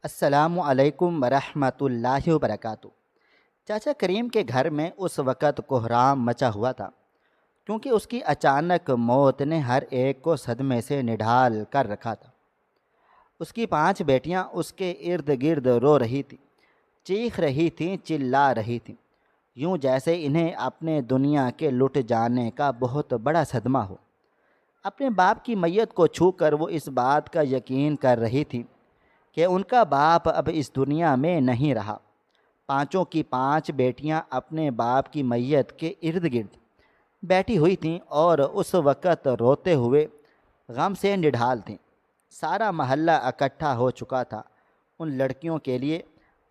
السلام علیکم ورحمۃ اللہ وبرکاتہ۔ چاچا کریم کے گھر میں اس وقت کوہرام مچا ہوا تھا، کیونکہ اس کی اچانک موت نے ہر ایک کو صدمے سے نڈھال کر رکھا تھا۔ اس کی 5 بیٹیاں اس کے ارد گرد رو رہی تھیں، چیخ رہی تھیں، چلا رہی تھیں، یوں جیسے انہیں اپنے دنیا کے لٹ جانے کا بہت بڑا صدمہ ہو۔ اپنے باپ کی میت کو چھو کر وہ اس بات کا یقین کر رہی تھی کہ ان کا باپ اب اس دنیا میں نہیں رہا۔ 5 کی 5 بیٹیاں اپنے باپ کی میت کے ارد گرد بیٹھی ہوئی تھیں اور اس وقت روتے ہوئے غم سے نڈھال تھیں۔ سارا محلہ اکٹھا ہو چکا تھا، ان لڑکیوں کے لیے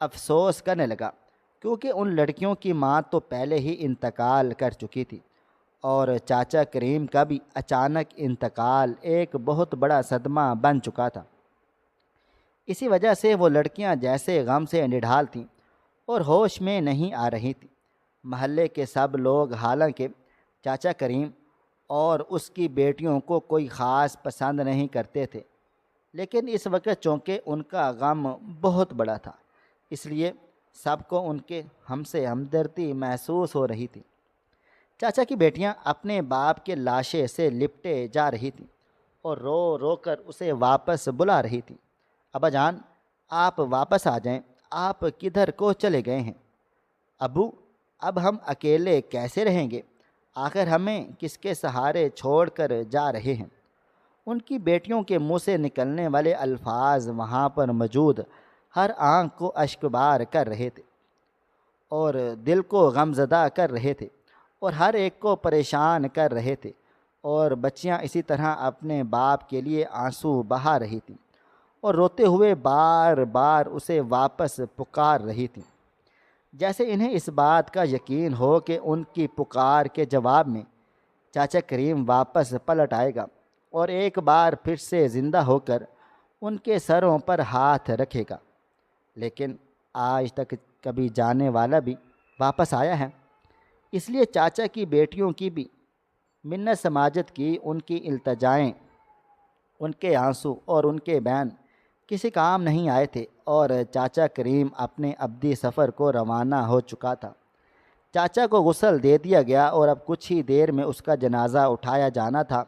افسوس کرنے لگا، کیونکہ ان لڑکیوں کی ماں تو پہلے ہی انتقال کر چکی تھی، اور چاچا کریم کا بھی اچانک انتقال ایک بہت بڑا صدمہ بن چکا تھا۔ اسی وجہ سے وہ لڑکیاں جیسے غم سے نڈھال تھیں اور ہوش میں نہیں آ رہی تھیں۔ محلے کے سب لوگ حالانکہ چاچا کریم اور اس کی بیٹیوں کو کوئی خاص پسند نہیں کرتے تھے، لیکن اس وقت چونکہ ان کا غم بہت بڑا تھا، اس لیے سب کو ان کے ہم سے ہمدردی محسوس ہو رہی تھی۔ چاچا کی بیٹیاں اپنے باپ کے لاشے سے لپٹے جا رہی تھیں اور رو رو کر اسے واپس بلا رہی تھیں۔ ابا جان، آپ واپس آ جائیں، آپ کدھر کو چلے گئے ہیں؟ ابو، اب ہم اکیلے کیسے رہیں گے؟ آخر ہمیں کس کے سہارے چھوڑ کر جا رہے ہیں؟ ان کی بیٹیوں کے منہ سے نکلنے والے الفاظ وہاں پر موجود ہر آنکھ کو اشکبار کر رہے تھے اور دل کو غمزدہ کر رہے تھے، اور ہر ایک کو پریشان کر رہے تھے، اور بچیاں اسی طرح اپنے باپ کے لیے آنسو بہا رہی تھیں اور روتے ہوئے بار بار اسے واپس پکار رہی تھیں، جیسے انہیں اس بات کا یقین ہو کہ ان کی پکار کے جواب میں چاچا کریم واپس پلٹ آئے گا اور ایک بار پھر سے زندہ ہو کر ان کے سروں پر ہاتھ رکھے گا۔ لیکن آج تک کبھی جانے والا بھی واپس آیا ہے، اس لیے چاچا کی بیٹیوں کی بھی منت سماجت کی، ان کی التجائیں، ان کے آنسو اور ان کے بین کسی کام نہیں آئے تھے، اور چاچا کریم اپنے ابدی سفر کو روانہ ہو چکا تھا۔ چاچا کو غسل دے دیا گیا اور اب کچھ ہی دیر میں اس کا جنازہ اٹھایا جانا تھا۔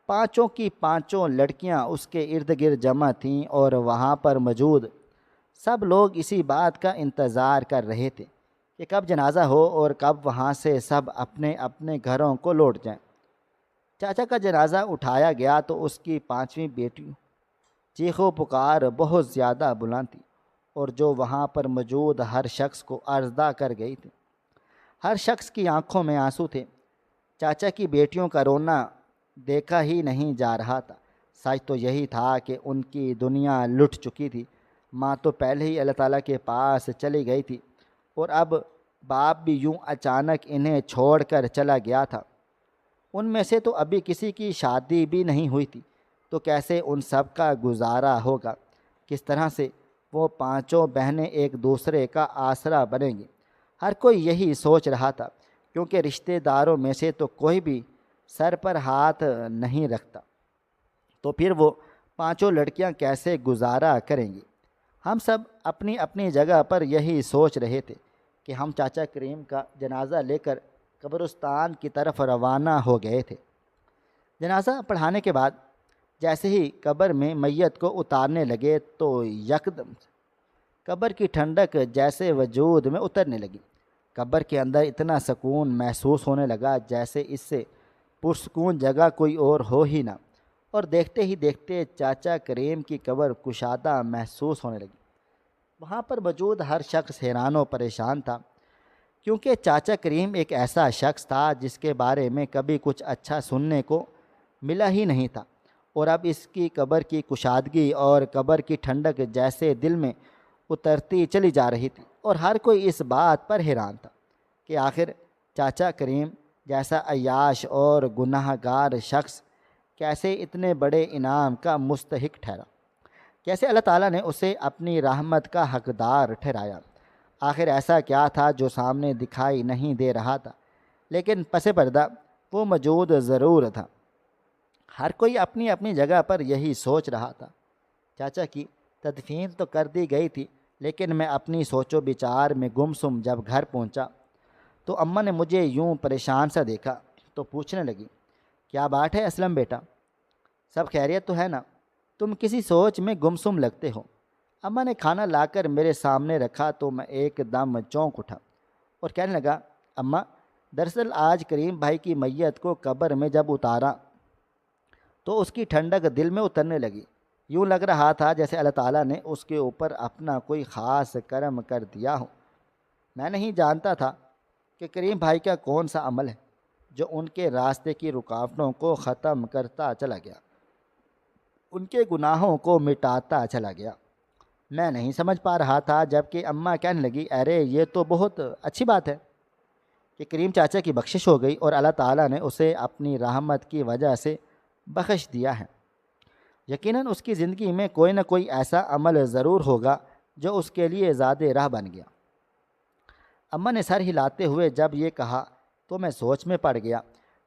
5 کی 5 لڑکیاں اس کے ارد گرد جمع تھیں اور وہاں پر موجود سب لوگ اسی بات کا انتظار کر رہے تھے کہ کب جنازہ ہو اور کب وہاں سے سب اپنے اپنے گھروں کو لوٹ جائیں۔ چاچا کا جنازہ اٹھایا گیا تو اس کی 5ویں بیٹی چیخ و پکار بہت زیادہ بلند تھی، اور جو وہاں پر موجود ہر شخص کو ارزدہ کر گئی تھی۔ ہر شخص کی آنکھوں میں آنسو تھے۔ چاچا کی بیٹیوں کا رونا دیکھا ہی نہیں جا رہا تھا۔ سچ تو یہی تھا کہ ان کی دنیا لٹ چکی تھی، ماں تو پہلے ہی اللہ تعالیٰ کے پاس چلی گئی تھی، اور اب باپ بھی یوں اچانک انہیں چھوڑ کر چلا گیا تھا۔ ان میں سے تو ابھی کسی کی شادی بھی نہیں ہوئی تھی، تو کیسے ان سب کا گزارا ہوگا؟ کس طرح سے وہ 5 بہنیں ایک دوسرے کا آسرا بنیں گی؟ ہر کوئی یہی سوچ رہا تھا، کیونکہ رشتہ داروں میں سے تو کوئی بھی سر پر ہاتھ نہیں رکھتا، تو پھر وہ 5 لڑکیاں کیسے گزارا کریں گی؟ ہم سب اپنی اپنی جگہ پر یہی سوچ رہے تھے کہ ہم چاچا کریم کا جنازہ لے کر قبرستان کی طرف روانہ ہو گئے تھے۔ جنازہ پڑھانے کے بعد جیسے ہی قبر میں میت کو اتارنے لگے تو یکدم قبر کی ٹھنڈک جیسے وجود میں اترنے لگی۔ قبر کے اندر اتنا سکون محسوس ہونے لگا جیسے اس سے پرسکون جگہ کوئی اور ہو ہی نہ، اور دیکھتے ہی دیکھتے چاچا کریم کی قبر کشادہ محسوس ہونے لگی۔ وہاں پر موجود ہر شخص حیران و پریشان تھا، کیونکہ چاچا کریم ایک ایسا شخص تھا جس کے بارے میں کبھی کچھ اچھا سننے کو ملا ہی نہیں تھا، اور اب اس کی قبر کی کشادگی اور قبر کی ٹھنڈک جیسے دل میں اترتی چلی جا رہی تھی، اور ہر کوئی اس بات پر حیران تھا کہ آخر چاچا کریم جیسا عیاش اور گناہ گار شخص کیسے اتنے بڑے انعام کا مستحق ٹھہرا، کیسے اللہ تعالیٰ نے اسے اپنی رحمت کا حقدار ٹھہرایا؟ آخر ایسا کیا تھا جو سامنے دکھائی نہیں دے رہا تھا، لیکن پس پردہ وہ موجود ضرور تھا؟ ہر کوئی اپنی اپنی جگہ پر یہی سوچ رہا تھا۔ چاچا کی تدفین تو کر دی گئی تھی، لیکن میں اپنی سوچ و بچار میں گمسم جب گھر پہنچا تو اماں نے مجھے یوں پریشان سا دیکھا تو پوچھنے لگی، کیا بات ہے اسلم بیٹا، سب خیریت تو ہے نا؟ تم کسی سوچ میں گمسم لگتے ہو۔ اماں نے کھانا لا کر میرے سامنے رکھا تو میں ایک دم چونک اٹھا اور کہنے لگا، اماں دراصل آج کریم بھائی کی میت کو قبر میں جب اتارا تو اس کی ٹھنڈک دل میں اترنے لگی۔ یوں لگ رہا تھا جیسے اللہ تعالیٰ نے اس کے اوپر اپنا کوئی خاص کرم کر دیا ہو۔ میں نہیں جانتا تھا کہ کریم بھائی کا کون سا عمل ہے جو ان کے راستے کی رکاوٹوں کو ختم کرتا چلا گیا، ان کے گناہوں کو مٹاتا چلا گیا۔ میں نہیں سمجھ پا رہا تھا، جبکہ اماں کہنے لگی، ارے یہ تو بہت اچھی بات ہے کہ کریم چاچا کی بخشش ہو گئی اور اللہ تعالیٰ نے اسے اپنی رحمت کی وجہ سے بخش دیا ہے۔ یقیناً اس کی زندگی میں کوئی نہ کوئی ایسا عمل ضرور ہوگا جو اس کے لیے زیادہ راہ بن گیا۔ اماں نے سر ہلاتے ہوئے جب یہ کہا تو میں سوچ میں پڑ گیا،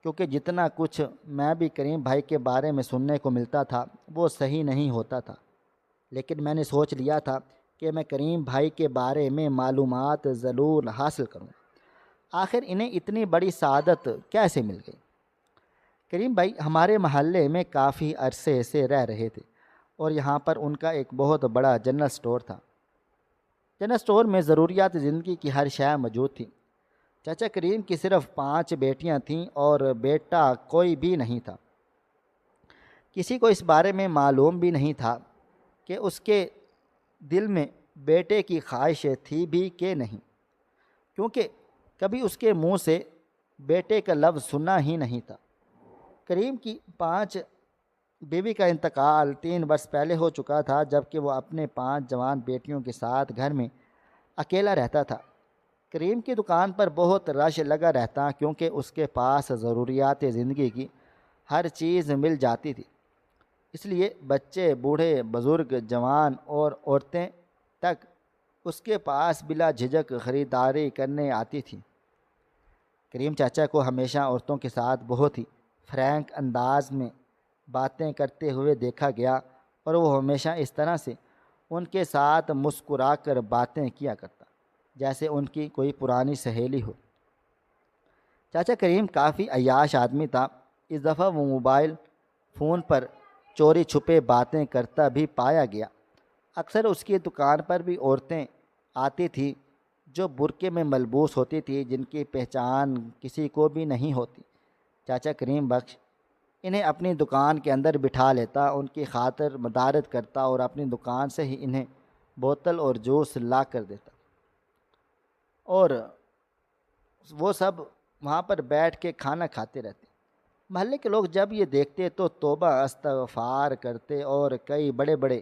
کیونکہ جتنا کچھ میں بھی کریم بھائی کے بارے میں سننے کو ملتا تھا وہ صحیح نہیں ہوتا تھا، لیکن میں نے سوچ لیا تھا کہ میں کریم بھائی کے بارے میں معلومات ضرور حاصل کروں۔ آخر انہیں اتنی بڑی سعادت کیسے مل گئی؟ کریم بھائی ہمارے محلے میں کافی عرصے سے رہ رہے تھے اور یہاں پر ان کا ایک بہت بڑا جنرل سٹور تھا۔ جنرل سٹور میں ضروریات زندگی کی ہر شے موجود تھی۔ چچا کریم کی صرف 5 بیٹیاں تھیں اور بیٹا کوئی بھی نہیں تھا۔ کسی کو اس بارے میں معلوم بھی نہیں تھا کہ اس کے دل میں بیٹے کی خواہش تھی بھی کہ نہیں، کیونکہ کبھی اس کے منہ سے بیٹے کا لفظ سنا ہی نہیں تھا۔ کریم کی 5 بیوی کا انتقال 3 برس پہلے ہو چکا تھا، جبکہ وہ اپنے 5 جوان بیٹیوں کے ساتھ گھر میں اکیلا رہتا تھا۔ کریم کی دکان پر بہت رش لگا رہتا، کیونکہ اس کے پاس ضروریات زندگی کی ہر چیز مل جاتی تھی، اس لیے بچے، بوڑھے، بزرگ، جوان اور عورتیں تک اس کے پاس بلا جھجک خریداری کرنے آتی تھیں۔ کریم چاچا کو ہمیشہ عورتوں کے ساتھ بہت ہی فرینک انداز میں باتیں کرتے ہوئے دیکھا گیا اور وہ ہمیشہ اس طرح سے ان کے ساتھ مسکرا کر باتیں کیا کرتا جیسے ان کی کوئی پرانی سہیلی ہو۔ چاچا کریم کافی عیاش آدمی تھا۔ اس دفعہ وہ موبائل فون پر چوری چھپے باتیں کرتا بھی پایا گیا۔ اکثر اس کی دکان پر بھی عورتیں آتی تھیں جو برقعے میں ملبوس ہوتی تھی، جن کی پہچان کسی کو بھی نہیں ہوتی۔ چاچا کریم بخش انہیں اپنی دکان کے اندر بٹھا لیتا، ان کی خاطر مدارت کرتا اور اپنی دکان سے ہی انہیں بوتل اور جوس لا کر دیتا، اور وہ سب وہاں پر بیٹھ کے کھانا کھاتے رہتے۔ محلے کے لوگ جب یہ دیکھتے تو توبہ استغفار کرتے، اور کئی بڑے بڑے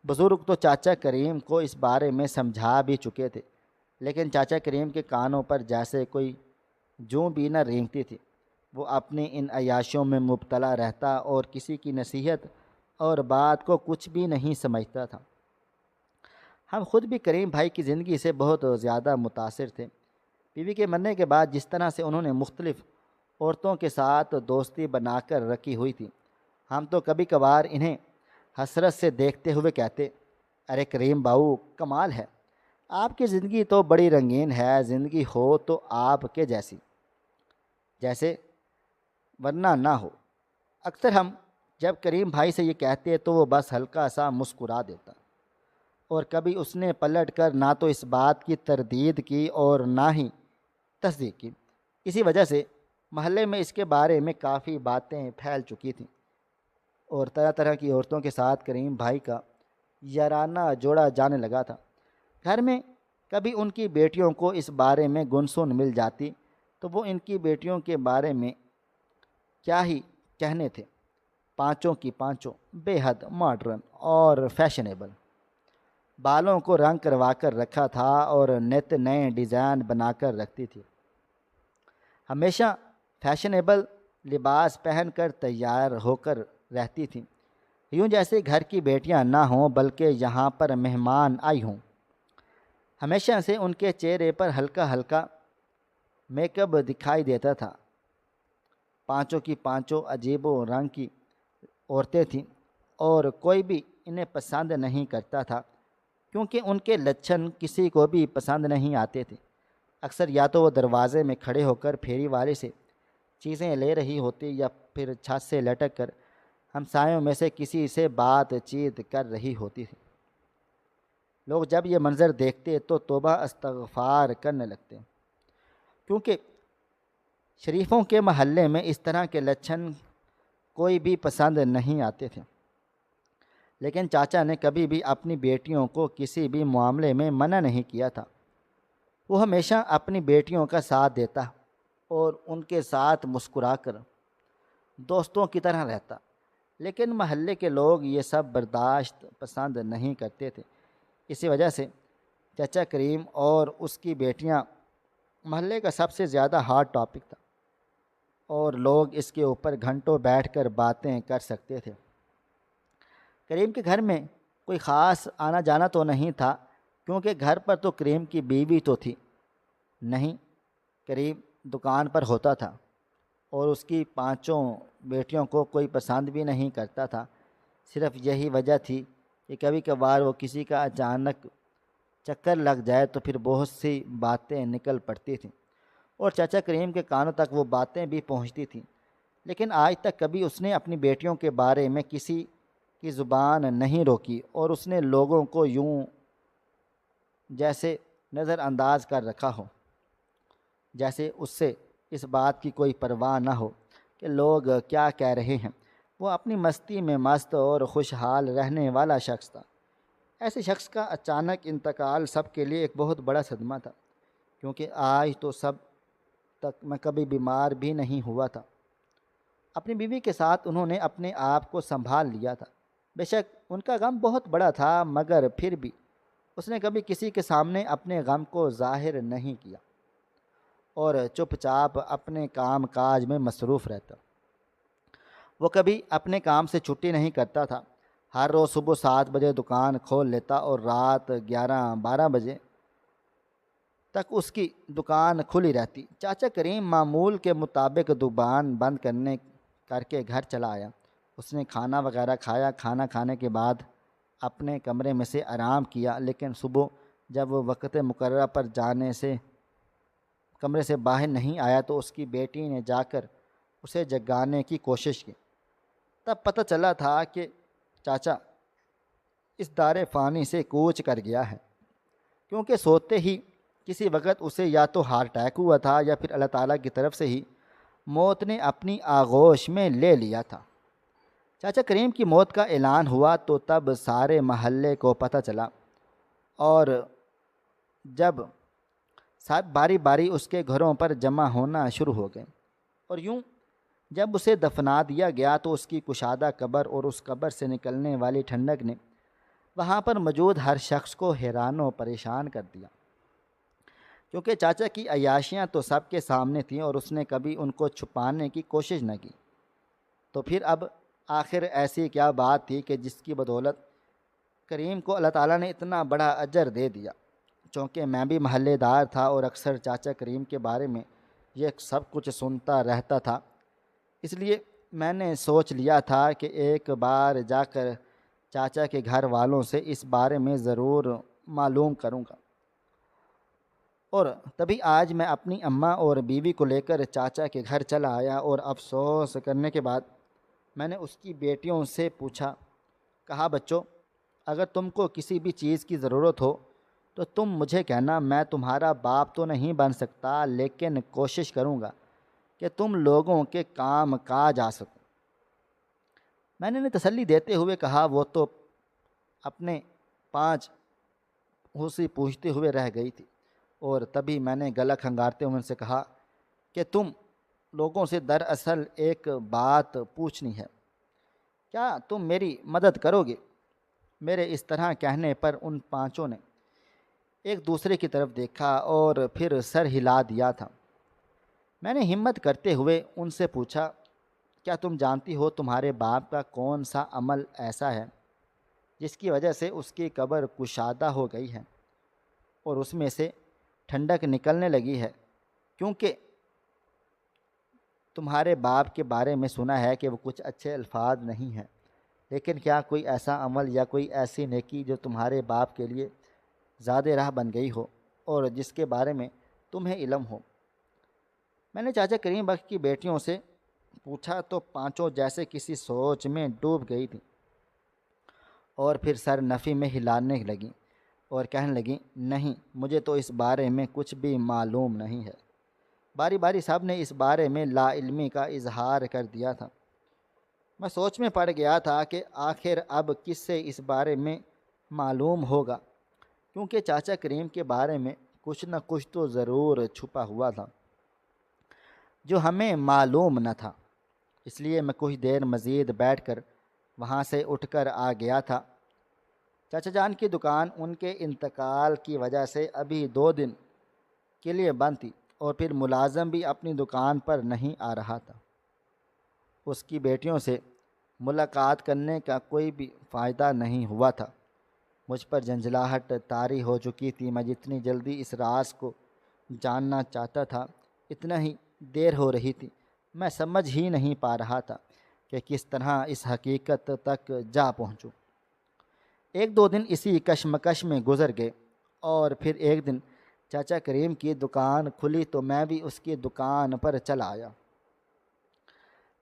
بزرگ تو چاچا کریم کو اس بارے میں سمجھا بھی چکے تھے، لیکن چاچا کریم کے کانوں پر جیسے کوئی جوں بھی نہ رینگتی تھی۔ وہ اپنی ان عیاشیوں میں مبتلا رہتا اور کسی کی نصیحت اور بات کو کچھ بھی نہیں سمجھتا تھا۔ ہم خود بھی کریم بھائی کی زندگی سے بہت زیادہ متاثر تھے۔ بیوی کے مرنے کے بعد جس طرح سے انہوں نے مختلف عورتوں کے ساتھ دوستی بنا کر رکھی ہوئی تھی، ہم تو کبھی کبھار انہیں حسرت سے دیکھتے ہوئے کہتے، ارے کریم باؤ کمال ہے، آپ کی زندگی تو بڑی رنگین ہے، زندگی ہو تو آپ کے جیسی، جیسے ورنہ نہ ہو۔ اکثر ہم جب کریم بھائی سے یہ کہتے تو وہ بس ہلکا سا مسکرا دیتا، اور کبھی اس نے پلٹ کر نہ تو اس بات کی تردید کی اور نہ ہی تصدیق کی۔ اسی وجہ سے محلے میں اس کے بارے میں کافی باتیں پھیل چکی تھیں، اور طرح طرح کی عورتوں کے ساتھ کریم بھائی کا یارانہ جوڑا جانے لگا تھا۔ گھر میں کبھی ان کی بیٹیوں کو اس بارے میں گنسن مل جاتی تو وہ ان کی بیٹیوں کے بارے میں کیا ہی کہنے تھے، 5 کی 5 بے حد ماڈرن اور فیشنیبل، بالوں کو رنگ کروا کر رکھا تھا اور نت نئے ڈیزائن بنا کر رکھتی تھی۔ ہمیشہ فیشنیبل لباس پہن کر تیار ہو کر رہتی تھیں، یوں جیسے گھر کی بیٹیاں نہ ہوں بلکہ یہاں پر مہمان آئی ہوں۔ ہمیشہ سے ان کے چہرے پر ہلکا ہلکا میک اپ دکھائی دیتا تھا۔ 5 کی 5 عجیب و رنگ کی عورتیں تھیں، اور کوئی بھی انہیں پسند نہیں کرتا تھا، کیونکہ ان کے لچھن کسی کو بھی پسند نہیں آتے تھے۔ اکثر یا تو وہ دروازے میں کھڑے ہو کر پھیری والے سے چیزیں لے رہی ہوتی یا پھر چھت سے لٹک کر ہمسایوں میں سے کسی سے بات چیت کر رہی ہوتی تھی۔ لوگ جب یہ منظر دیکھتے تو توبہ استغفار کرنے لگتے، کیونکہ شریفوں کے محلے میں اس طرح کے لچھن کوئی بھی پسند نہیں آتے تھے۔ لیکن چاچا نے کبھی بھی اپنی بیٹیوں کو کسی بھی معاملے میں منع نہیں کیا تھا۔ وہ ہمیشہ اپنی بیٹیوں کا ساتھ دیتا اور ان کے ساتھ مسکرا کر دوستوں کی طرح رہتا، لیکن محلے کے لوگ یہ سب برداشت پسند نہیں کرتے تھے۔ اسی وجہ سے چچا کریم اور اس کی بیٹیاں محلے کا سب سے زیادہ ہاٹ ٹاپک تھا، اور لوگ اس کے اوپر گھنٹوں بیٹھ کر باتیں کر سکتے تھے۔ کریم کے گھر میں کوئی خاص آنا جانا تو نہیں تھا، کیونکہ گھر پر تو کریم کی بیوی تو تھی نہیں، کریم دکان پر ہوتا تھا، اور اس کی 5 بیٹیوں کو کوئی پسند بھی نہیں کرتا تھا۔ صرف یہی وجہ تھی کہ کبھی کبھار وہ کسی کا اچانک چکر لگ جائے تو پھر بہت سی باتیں نکل پڑتی تھیں، اور چچا کریم کے کانوں تک وہ باتیں بھی پہنچتی تھیں۔ لیکن آج تک کبھی اس نے اپنی بیٹیوں کے بارے میں کسی کی زبان نہیں روکی، اور اس نے لوگوں کو یوں جیسے نظر انداز کر رکھا ہو، جیسے اس سے اس بات کی کوئی پرواہ نہ ہو کہ لوگ کیا کہہ رہے ہیں۔ وہ اپنی مستی میں مست اور خوشحال رہنے والا شخص تھا۔ ایسے شخص کا اچانک انتقال سب کے لیے ایک بہت بڑا صدمہ تھا، کیونکہ آج تو سب تک میں کبھی بیمار بھی نہیں ہوا تھا۔ اپنی بیوی کے ساتھ انہوں نے اپنے آپ کو سنبھال لیا تھا۔ بے شک ان کا غم بہت بڑا تھا، مگر پھر بھی اس نے کبھی کسی کے سامنے اپنے غم کو ظاہر نہیں کیا، اور چپ چاپ اپنے کام کاج میں مصروف رہتا۔ وہ کبھی اپنے کام سے چھٹی نہیں کرتا تھا۔ ہر روز صبح 7 بجے دکان کھول لیتا اور رات 11-12 بجے تک اس کی دکان کھلی رہتی۔ چاچا کریم معمول کے مطابق دکان بند کر کے گھر چلا آیا۔ اس نے کھانا وغیرہ کھایا۔ کھانا کھانے کے بعد اپنے کمرے میں سے آرام کیا، لیکن صبح جب وہ وقت مقررہ پر جانے سے کمرے سے باہر نہیں آیا تو اس کی بیٹی نے جا کر اسے جگانے کی کوشش کی۔ تب پتہ چلا تھا کہ چاچا اس دار فانی سے کوچ کر گیا ہے، کیونکہ سوتے ہی کسی وقت اسے یا تو ہارٹ اٹیک ہوا تھا یا پھر اللہ تعالیٰ کی طرف سے ہی موت نے اپنی آغوش میں لے لیا تھا۔ چاچا کریم کی موت کا اعلان ہوا تو تب سارے محلے کو پتہ چلا، اور جب سب باری باری اس کے گھروں پر جمع ہونا شروع ہو گئے، اور یوں جب اسے دفنا دیا گیا تو اس کی کشادہ قبر اور اس قبر سے نکلنے والی ٹھنڈک نے وہاں پر موجود ہر شخص کو حیران و پریشان کر دیا، کیونکہ چاچا کی عیاشیاں تو سب کے سامنے تھیں اور اس نے کبھی ان کو چھپانے کی کوشش نہ کی۔ تو پھر اب آخر ایسی کیا بات تھی کہ جس کی بدولت کریم کو اللہ تعالیٰ نے اتنا بڑا اجر دے دیا؟ چونکہ میں بھی محلے دار تھا اور اکثر چاچا کریم کے بارے میں یہ سب کچھ سنتا رہتا تھا، اس لیے میں نے سوچ لیا تھا کہ ایک بار جا کر چاچا کے گھر والوں سے اس بارے میں ضرور معلوم کروں گا۔ اور تبھی آج میں اپنی اماں اور بیوی کو لے کر چاچا کے گھر چلا آیا، اور افسوس کرنے کے بعد میں نے اس کی بیٹیوں سے پوچھا، کہا بچوں، اگر تم کو کسی بھی چیز کی ضرورت ہو تو تم مجھے کہنا، میں تمہارا باپ تو نہیں بن سکتا، لیکن کوشش کروں گا کہ تم لوگوں کے کام کاج آ سکو۔ میں نے انہیں تسلی دیتے ہوئے کہا، وہ تو اپنے 5 ہوسی پوچھتے ہوئے رہ گئی تھی، اور تبھی میں نے گلا کھنگارتے ہوئے ان سے کہا کہ تم لوگوں سے دراصل ایک بات پوچھنی ہے، کیا تم میری مدد کرو گے؟ میرے اس طرح کہنے پر ان 5 نے ایک دوسرے کی طرف دیکھا اور پھر سر ہلا دیا تھا۔ میں نے ہمت کرتے ہوئے ان سے پوچھا، کیا تم جانتی ہو تمہارے باپ کا کون سا عمل ایسا ہے جس کی وجہ سے اس کی قبر کشادہ ہو گئی ہے اور اس میں سے ٹھنڈک نکلنے لگی ہے؟ کیونکہ تمہارے باپ کے بارے میں سنا ہے کہ وہ کچھ اچھے الفاظ نہیں ہیں، لیکن کیا کوئی ایسا عمل یا کوئی ایسی نیکی جو تمہارے باپ کے لیے زیادہ راہ بن گئی ہو اور جس کے بارے میں تمہیں علم ہو؟ میں نے چاچا کریم بخش کی بیٹیوں سے پوچھا تو پانچوں جیسے کسی سوچ میں ڈوب گئی تھیں، اور پھر سر نفی میں ہلانے لگیں اور کہنے لگیں، نہیں، مجھے تو اس بارے میں کچھ بھی معلوم نہیں ہے۔ باری باری سب نے اس بارے میں لا علمی کا اظہار کر دیا تھا۔ میں سوچ میں پڑ گیا تھا کہ آخر اب کس سے اس بارے میں معلوم ہوگا، کیونکہ چاچا کریم کے بارے میں کچھ نہ کچھ تو ضرور چھپا ہوا تھا جو ہمیں معلوم نہ تھا۔ اس لیے میں کچھ دیر مزید بیٹھ کر وہاں سے اٹھ کر آ گیا تھا۔ چاچا جان کی دکان ان کے انتقال کی وجہ سے ابھی 2 دن کے لیے بند تھی، اور پھر ملازم بھی اپنی دکان پر نہیں آ رہا تھا۔ اس کی بیٹیوں سے ملاقات کرنے کا کوئی بھی فائدہ نہیں ہوا تھا۔ مجھ پر جھنجھلاہٹ طاری ہو چکی تھی۔ میں جتنی جلدی اس راز کو جاننا چاہتا تھا اتنا ہی دیر ہو رہی تھی۔ میں سمجھ ہی نہیں پا رہا تھا کہ کس طرح اس حقیقت تک جا پہنچوں۔ 1-2 دن اسی کشمکش میں گزر گئے، اور پھر ایک دن چاچا کریم کی دکان کھلی تو میں بھی اس کی دکان پر چلا آیا۔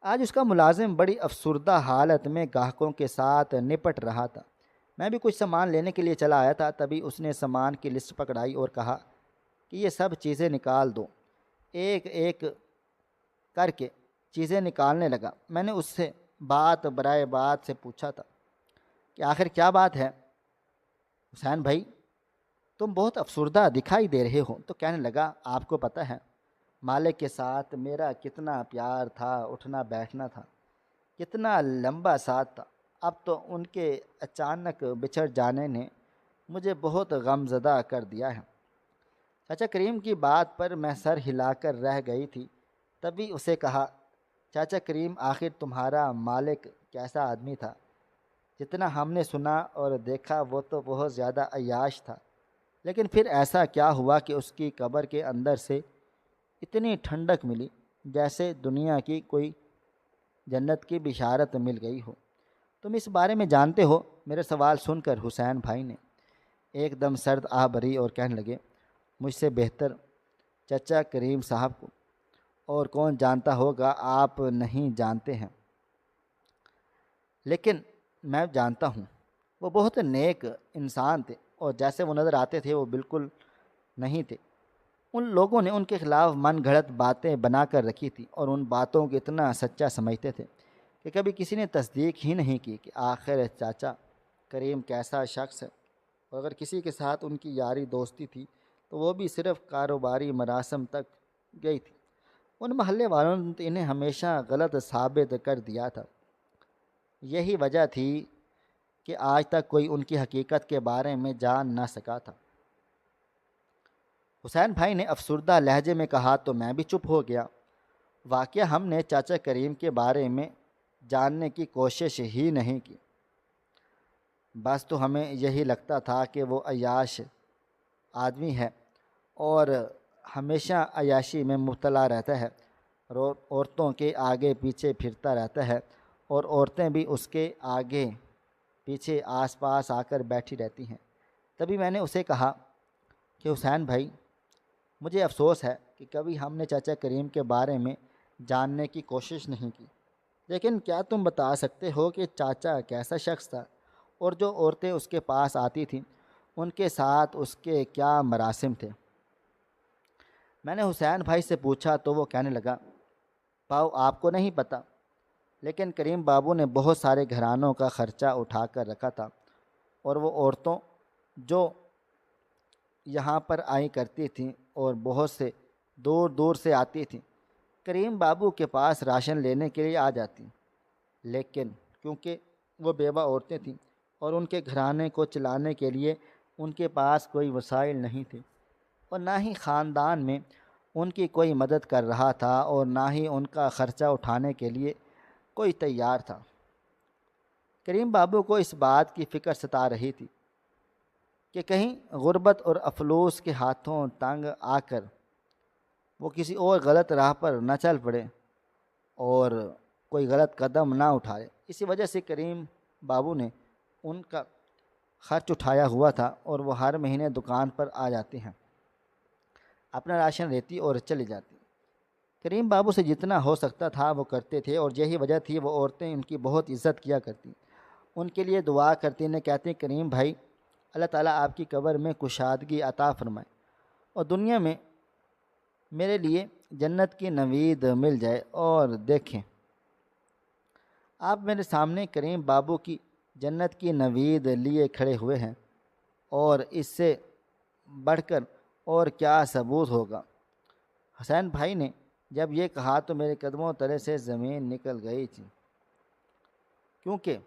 آج اس کا ملازم بڑی افسردہ حالت میں گاہکوں کے ساتھ نپٹ رہا تھا۔ میں بھی کچھ سامان لینے کے لیے چلا آیا تھا، تبھی اس نے سامان کی لسٹ پکڑائی اور کہا کہ یہ سب چیزیں نکال دو۔ ایک ایک کر کے چیزیں نکالنے لگا۔ میں نے اس سے بات برائے بات سے پوچھا تھا کہ آخر کیا بات ہے حسین بھائی، تم بہت افسردہ دکھائی دے رہے ہو؟ تو کہنے لگا، آپ کو پتہ ہے مالک کے ساتھ میرا کتنا پیار تھا، اٹھنا بیٹھنا تھا، کتنا لمبا ساتھ تھا۔ اب تو ان کے اچانک بچھڑ جانے نے مجھے بہت غم زدہ کر دیا ہے۔ چاچا کریم کی بات پر میں سر ہلا کر رہ گئی تھی، تبھی اسے کہا، چاچا کریم، آخر تمہارا مالک کیسا آدمی تھا؟ جتنا ہم نے سنا اور دیکھا وہ تو بہت زیادہ عیاش تھا، لیکن پھر ایسا کیا ہوا کہ اس کی قبر کے اندر سے اتنی ٹھنڈک ملی جیسے دنیا کی کوئی جنت کی بشارت مل گئی ہو؟ تم اس بارے میں جانتے ہو؟ میرے سوال سن کر حسین بھائی نے ایک دم سرد آہ بھری اور کہنے لگے، مجھ سے بہتر چچا کریم صاحب کو اور کون جانتا ہوگا؟ آپ نہیں جانتے ہیں، لیکن میں جانتا ہوں۔ وہ بہت نیک انسان تھے، اور جیسے وہ نظر آتے تھے وہ بالکل نہیں تھے۔ ان لوگوں نے ان کے خلاف من گھڑت باتیں بنا کر رکھی تھی، اور ان باتوں کو اتنا سچا سمجھتے تھے کہ کبھی کسی نے تصدیق ہی نہیں کی کہ آخر چاچا کریم کیسا شخص ہے۔ اور اگر کسی کے ساتھ ان کی یاری دوستی تھی تو وہ بھی صرف کاروباری مراسم تک گئی تھی۔ ان محلے والوں نے تو انہیں ہمیشہ غلط ثابت کر دیا تھا۔ یہی وجہ تھی کہ آج تک کوئی ان کی حقیقت کے بارے میں جان نہ سکا تھا۔ حسین بھائی نے افسردہ لہجے میں کہا تو میں بھی چپ ہو گیا۔ واقعہ ہم نے چاچا کریم کے بارے میں جاننے کی کوشش ہی نہیں کی، بس تو ہمیں یہی لگتا تھا کہ وہ عیاش آدمی ہے اور ہمیشہ عیاشی میں مبتلا رہتا ہے، اور عورتوں کے آگے پیچھے پھرتا رہتا ہے، اور عورتیں بھی اس کے آگے پیچھے آس پاس آ کر بیٹھی رہتی ہیں۔ تبھی میں نے اسے کہا کہ حسین بھائی، مجھے افسوس ہے کہ کبھی ہم نے چاچا کریم کے بارے میں جاننے کی کوشش نہیں کی، لیکن کیا تم بتا سکتے ہو کہ چاچا کیسا شخص تھا، اور جو عورتیں اس کے پاس آتی تھیں ان کے ساتھ اس کے کیا مراسم تھے؟ میں نے حسین بھائی سے پوچھا تو وہ کہنے لگا، پاؤ آپ کو نہیں پتہ، لیکن کریم بابو نے بہت سارے گھرانوں کا خرچہ اٹھا کر رکھا تھا، اور وہ عورتوں جو یہاں پر آئی کرتی تھیں اور بہت سے دور دور سے آتی تھیں، کریم بابو کے پاس راشن لینے کے لیے آ جاتی، لیکن کیونکہ وہ بیوہ عورتیں تھیں اور ان کے گھرانے کو چلانے کے لیے ان کے پاس کوئی وسائل نہیں تھے، اور نہ ہی خاندان میں ان کی کوئی مدد کر رہا تھا، اور نہ ہی ان کا خرچہ اٹھانے کے لیے کوئی تیار تھا۔ کریم بابو کو اس بات کی فکر ستا رہی تھی کہ کہیں غربت اور افلوس کے ہاتھوں تنگ آ کر وہ کسی اور غلط راہ پر نہ چل پڑے اور کوئی غلط قدم نہ اٹھائے۔ اسی وجہ سے کریم بابو نے ان کا خرچ اٹھایا ہوا تھا اور وہ ہر مہینے دکان پر آ جاتے ہیں، اپنا راشن لیتی اور چلی جاتی۔ کریم بابو سے جتنا ہو سکتا تھا وہ کرتے تھے، اور یہی وجہ تھی وہ عورتیں ان کی بہت عزت کیا کرتی، ان کے لیے دعا کرتی، انہیں کہتی کریم بھائی اللہ تعالیٰ آپ کی قبر میں کشادگی عطا فرمائے اور دنیا میں میرے لیے جنت کی نوید مل جائے۔ اور دیکھیں آپ میرے سامنے کریم بابو کی جنت کی نوید لیے کھڑے ہوئے ہیں، اور اس سے بڑھ کر اور کیا ثبوت ہوگا۔ حسین بھائی نے جب یہ کہا تو میرے قدموں تلے سے زمین نکل گئی تھی، کیونکہ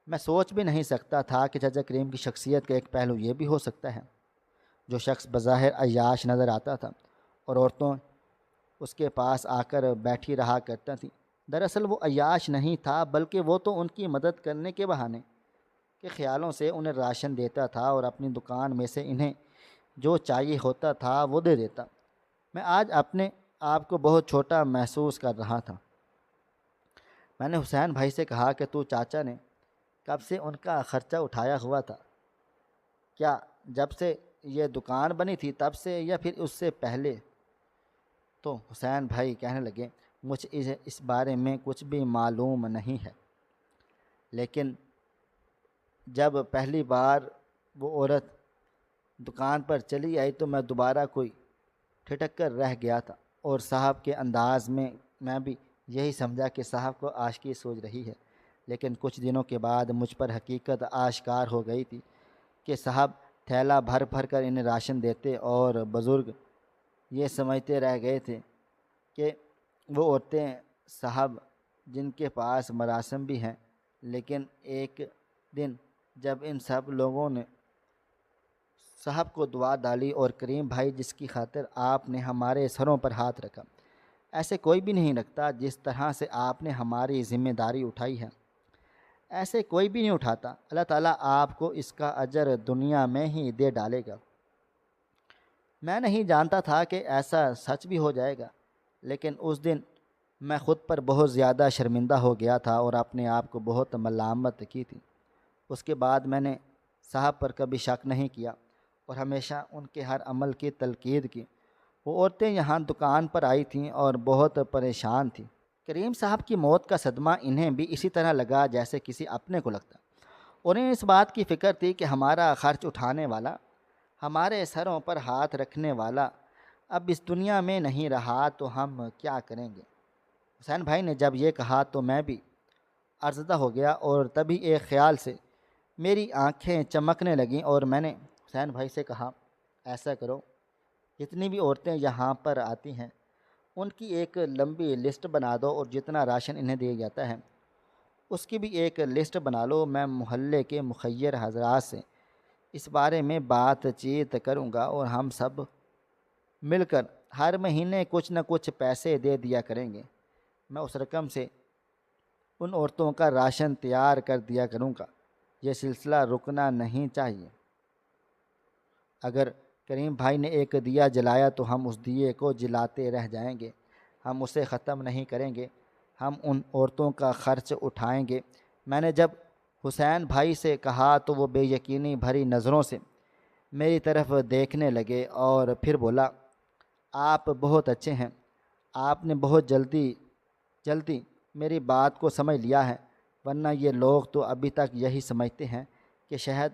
میں سوچ بھی نہیں سکتا تھا کہ چچا کریم کی شخصیت کا ایک پہلو یہ بھی ہو سکتا ہے۔ جو شخص بظاہر عیاش نظر آتا تھا اور عورتوں اس کے پاس آ کر بیٹھی رہا کرتا تھی، دراصل وہ عیاش نہیں تھا، بلکہ وہ تو ان کی مدد کرنے کے بہانے کے خیالوں سے انہیں راشن دیتا تھا اور اپنی دکان میں سے انہیں جو چاہیے ہوتا تھا وہ دے دیتا۔ میں آج اپنے آپ کو بہت چھوٹا محسوس کر رہا تھا۔ میں نے حسین بھائی سے کہا کہ تو چاچا نے کب سے ان کا خرچہ اٹھایا ہوا تھا؟ کیا جب سے یہ دکان بنی تھی تب سے، یا پھر اس سے پہلے؟ تو حسین بھائی کہنے لگے مجھے اس بارے میں کچھ بھی معلوم نہیں ہے، لیکن جب پہلی بار وہ عورت دکان پر چلی آئی تو میں دوبارہ کوئی ٹھٹک کر رہ گیا تھا، اور صاحب کے انداز میں بھی یہی سمجھا کہ صاحب کو عاشقی سوچ رہی ہے۔ لیکن کچھ دنوں کے بعد مجھ پر حقیقت آشکار ہو گئی تھی کہ صاحب تھیلا بھر بھر کر انہیں راشن دیتے، اور بزرگ یہ سمجھتے رہ گئے تھے کہ وہ عورتیں صاحب جن کے پاس مراسم بھی ہیں۔ لیکن ایک دن جب ان سب لوگوں نے صاحب کو دعا ڈالی اور کریم بھائی جس کی خاطر آپ نے ہمارے سروں پر ہاتھ رکھا، ایسے کوئی بھی نہیں رکھتا جس طرح سے آپ نے ہماری ذمہ داری اٹھائی ہے، ایسے کوئی بھی نہیں اٹھاتا۔ اللہ تعالیٰ آپ کو اس کا اجر دنیا میں ہی دے ڈالے گا۔ میں نہیں جانتا تھا کہ ایسا سچ بھی ہو جائے گا، لیکن اس دن میں خود پر بہت زیادہ شرمندہ ہو گیا تھا اور اپنے آپ کو بہت ملامت کی تھی۔ اس کے بعد میں نے صاحب پر کبھی شک نہیں کیا اور ہمیشہ ان کے ہر عمل کی تلقید کی۔ وہ عورتیں یہاں دکان پر آئی تھیں اور بہت پریشان تھیں۔ کریم صاحب کی موت کا صدمہ انہیں بھی اسی طرح لگا جیسے کسی اپنے کو لگتا، اور انہیں اس بات کی فکر تھی کہ ہمارا خرچ اٹھانے والا، ہمارے سروں پر ہاتھ رکھنے والا اب اس دنیا میں نہیں رہا تو ہم کیا کریں گے۔ حسین بھائی نے جب یہ کہا تو میں بھی ارزدہ ہو گیا، اور تبھی ایک خیال سے میری آنکھیں چمکنے لگیں، اور میں نے حسین بھائی سے کہا ایسا کرو، جتنی بھی عورتیں یہاں پر آتی ہیں ان کی ایک لمبی لسٹ بنا دو، اور جتنا راشن انہیں دیا جاتا ہے اس کی بھی ایک لسٹ بنا لو۔ میں محلے کے مخیر حضرات سے اس بارے میں بات چیت کروں گا، اور ہم سب مل کر ہر مہینے کچھ نہ کچھ پیسے دے دیا کریں گے۔ میں اس رقم سے ان عورتوں کا راشن تیار کر دیا کروں گا۔ یہ سلسلہ رکنا نہیں چاہیے۔ اگر کریم بھائی نے ایک دیا جلایا تو ہم اس دیے کو جلاتے رہ جائیں گے، ہم اسے ختم نہیں کریں گے، ہم ان عورتوں کا خرچ اٹھائیں گے۔ میں نے جب حسین بھائی سے کہا تو وہ بے یقینی بھری نظروں سے میری طرف دیکھنے لگے، اور پھر بولا آپ بہت اچھے ہیں، آپ نے بہت جلدی میری بات کو سمجھ لیا ہے، ورنہ یہ لوگ تو ابھی تک یہی سمجھتے ہیں کہ شاید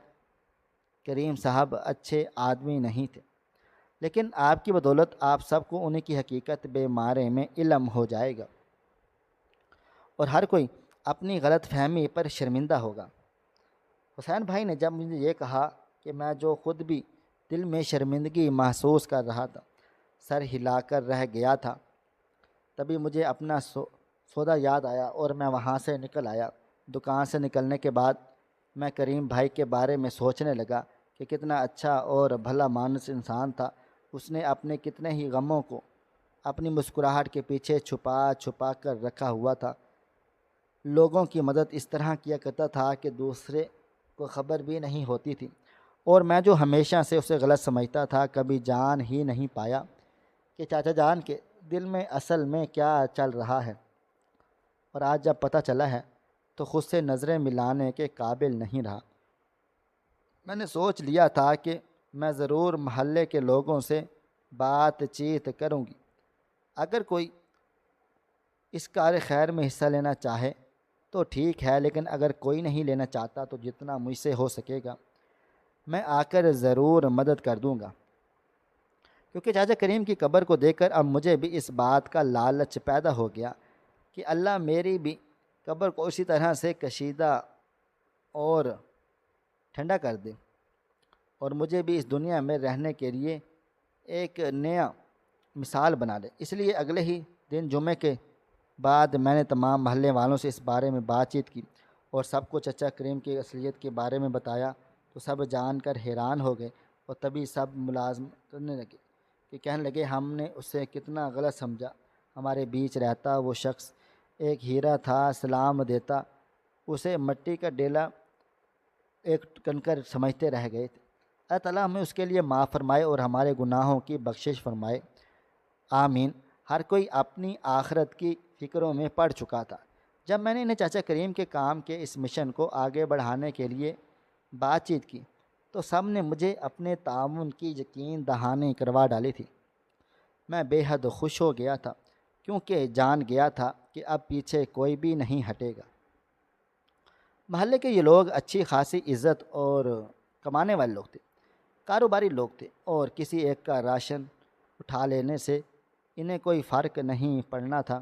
کریم صاحب اچھے آدمی نہیں تھے، لیکن آپ کی بدولت آپ سب کو انہیں کی حقیقت بے مارے میں علم ہو جائے گا، اور ہر کوئی اپنی غلط فہمی پر شرمندہ ہوگا۔ حسین بھائی نے جب مجھے یہ کہا کہ میں جو خود بھی دل میں شرمندگی محسوس کر رہا تھا، سر ہلا کر رہ گیا تھا، تبھی مجھے اپنا سودا یاد آیا اور میں وہاں سے نکل آیا۔ دکان سے نکلنے کے بعد میں کریم بھائی کے بارے میں سوچنے لگا کہ کتنا اچھا اور بھلا مانس انسان تھا۔ اس نے اپنے کتنے ہی غموں کو اپنی مسکراہٹ کے پیچھے چھپا چھپا کر رکھا ہوا تھا۔ لوگوں کی مدد اس طرح کیا کرتا تھا کہ دوسرے کو خبر بھی نہیں ہوتی تھی، اور میں جو ہمیشہ سے اسے غلط سمجھتا تھا کبھی جان ہی نہیں پایا کہ چاچا جان کے دل میں اصل میں کیا چل رہا ہے۔ اور آج جب پتہ چلا ہے تو خود سے نظریں ملانے کے قابل نہیں رہا۔ میں نے سوچ لیا تھا کہ میں ضرور محلے کے لوگوں سے بات چیت کروں گی۔ اگر کوئی اس کار خیر میں حصہ لینا چاہے تو ٹھیک ہے، لیکن اگر کوئی نہیں لینا چاہتا تو جتنا مجھ سے ہو سکے گا میں آ کر ضرور مدد کر دوں گا۔ کیونکہ چاچا کریم کی قبر کو دیکھ کر اب مجھے بھی اس بات کا لالچ پیدا ہو گیا کہ اللہ میری بھی قبر کو اسی طرح سے کشیدہ اور ٹھنڈا کر دے، اور مجھے بھی اس دنیا میں رہنے کے لیے ایک نیا مثال بنا دے۔ اس لیے اگلے ہی دن جمعے کے بعد میں نے تمام محلے والوں سے اس بارے میں بات چیت کی اور سب کو چچا کریم کی اصلیت کے بارے میں بتایا، تو سب جان کر حیران ہو گئے اور تبھی سب ملازمت کرنے لگے کہ کہنے لگے ہم نے اسے کتنا غلط سمجھا، ہمارے بیچ رہتا وہ شخص ایک ہیرا تھا، سلام دیتا، اسے مٹی کا ڈیلا ایک کنکر سمجھتے رہ گئے تھے۔ اللہ تعالیٰ ہمیں اس کے لیے معاف فرمائے اور ہمارے گناہوں کی بخشش فرمائے، آمین۔ ہر کوئی اپنی آخرت کی فکروں میں پڑ چکا تھا۔ جب میں نے انہیں چاچا کریم کے کام کے اس مشن کو آگے بڑھانے کے لیے بات چیت کی تو سب نے مجھے اپنے تعاون کی یقین دہانی کروا ڈالی تھی۔ میں بے حد خوش ہو گیا تھا کیونکہ جان گیا تھا کہ اب پیچھے کوئی بھی نہیں ہٹے گا۔ محلے کے یہ لوگ اچھی خاصی عزت اور کمانے والے لوگ تھے، کاروباری لوگ تھے، اور کسی ایک کا راشن اٹھا لینے سے انہیں کوئی فرق نہیں پڑنا تھا،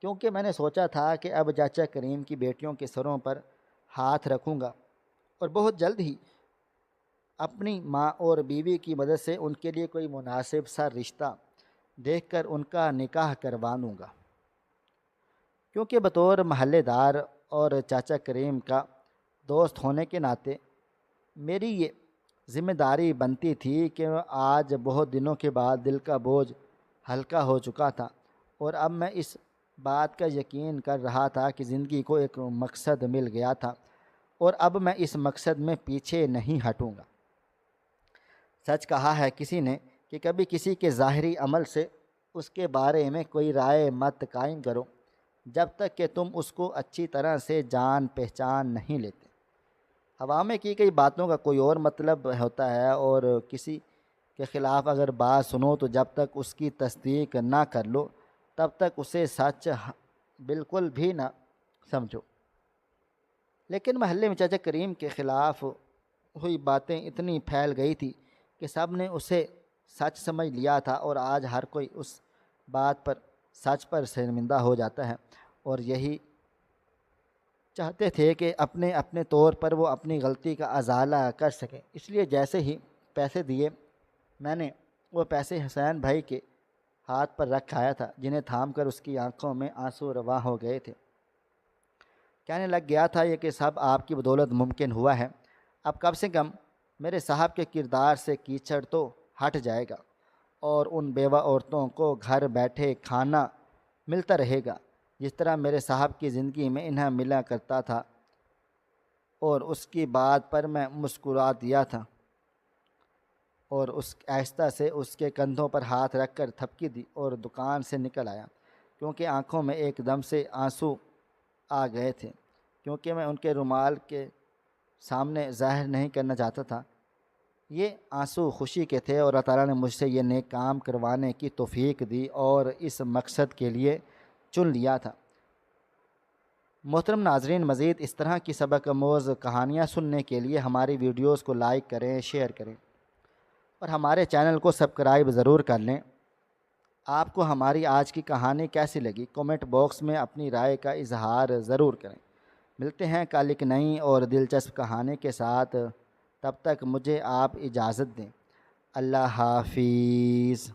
کیونکہ میں نے سوچا تھا کہ اب چاچا کریم کی بیٹیوں کے سروں پر ہاتھ رکھوں گا اور بہت جلد ہی اپنی ماں اور بیوی کی مدد سے ان کے لیے کوئی مناسب سا رشتہ دیکھ کر ان کا نکاح کروا لوں گا۔ کیونکہ بطور محلے دار اور چاچا کریم کا دوست ہونے کے ناطے میری یہ ذمہ داری بنتی تھی کہ آج بہت دنوں کے بعد دل کا بوجھ ہلکا ہو چکا تھا، اور اب میں اس بات کا یقین کر رہا تھا کہ زندگی کو ایک مقصد مل گیا تھا اور اب میں اس مقصد میں پیچھے نہیں ہٹوں گا۔ سچ کہا ہے کسی نے کہ کبھی کسی کے ظاہری عمل سے اس کے بارے میں کوئی رائے مت قائم کرو جب تک کہ تم اس کو اچھی طرح سے جان پہچان نہیں لیتے۔ ہوا میں کی گئی باتوں کا کوئی اور مطلب ہوتا ہے، اور کسی کے خلاف اگر بات سنو تو جب تک اس کی تصدیق نہ کر لو تب تک اسے سچ بالکل بھی نہ سمجھو۔ لیکن محلے میں چاچا کریم کے خلاف ہوئی باتیں اتنی پھیل گئی تھی کہ سب نے اسے سچ سمجھ لیا تھا، اور آج ہر کوئی اس بات پر سچ پر شرمندہ ہو جاتا ہے، اور یہی چاہتے تھے کہ اپنے اپنے طور پر وہ اپنی غلطی کا ازالہ کر سکیں۔ اس لیے جیسے ہی پیسے دیے میں نے وہ پیسے حسین بھائی کے ہاتھ پر رکھ آیا تھا، جنہیں تھام کر اس کی آنکھوں میں آنسو رواں ہو گئے تھے۔ کہنے لگ گیا تھا یہ کہ سب آپ کی بدولت ممکن ہوا ہے، اب کم سے کم میرے صاحب کے کردار سے کیچڑ تو ہٹ جائے گا، اور ان بیوہ عورتوں کو گھر بیٹھے کھانا ملتا رہے گا جس طرح میرے صاحب کی زندگی میں انہیں ملا کرتا تھا۔ اور اس کی بات پر میں مسکرا دیا تھا اور آہستہ سے اس کے کندھوں پر ہاتھ رکھ کر تھپکی دی اور دکان سے نکل آیا، کیونکہ آنکھوں میں ایک دم سے آنسو آ گئے تھے، کیونکہ میں ان کے رومال کے سامنے ظاہر نہیں کرنا چاہتا تھا۔ یہ آنسو خوشی کے تھے، اور اللہ تعالیٰ نے مجھ سے یہ نیک کام کروانے کی توفیق دی اور اس مقصد کے لیے چن لیا تھا۔ محترم ناظرین، مزید اس طرح کی سبق آموز کہانیاں سننے کے لیے ہماری ویڈیوز کو لائک کریں، شیئر کریں اور ہمارے چینل کو سبسکرائب ضرور کر لیں۔ آپ کو ہماری آج کی کہانی کیسی لگی کمنٹ باکس میں اپنی رائے کا اظہار ضرور کریں۔ ملتے ہیں کل ایک نئی اور دلچسپ کہانی کے ساتھ، تب تک مجھے آپ اجازت دیں۔ اللہ حافظ۔